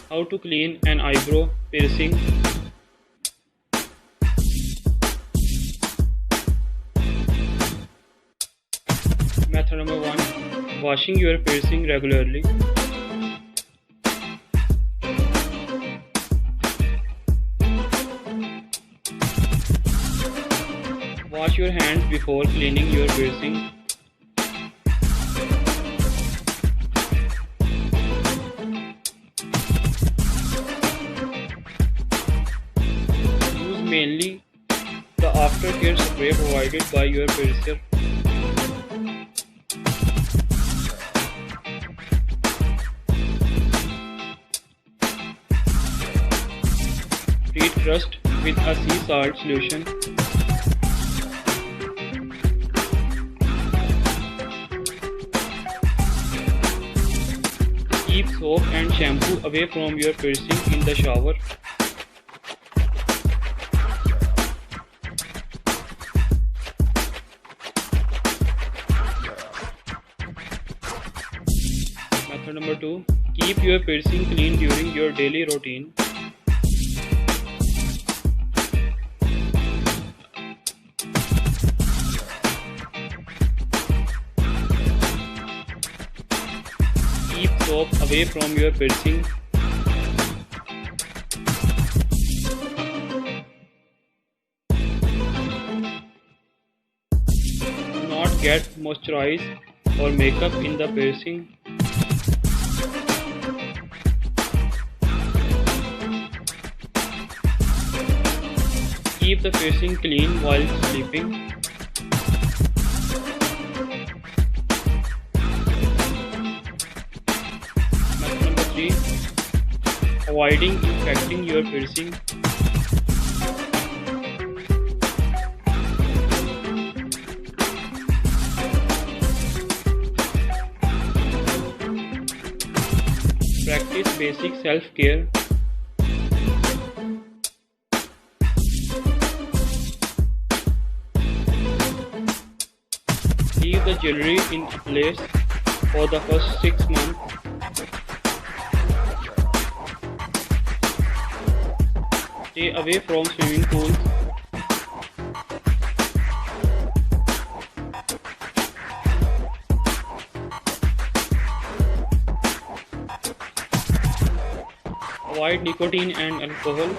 How to clean an eyebrow piercing. Method number 1. Washing your piercing regularly. Wash your hands before cleaning your piercing. Use mainly the aftercare spray provided by your piercer. Treat crust with a sea salt solution. Keep soap and shampoo away from your piercing in the shower. Method number 2. Keep your piercing clean during your daily routine. Keep soap away from your piercing. Do not get moisturize or makeup in the piercing. Keep the piercing clean while sleeping. Method number 3. Avoiding infecting your piercing. Practice basic self-care. Leave the jewelry in place for the first 6 months. Stay away from swimming pools. Avoid nicotine and alcohol.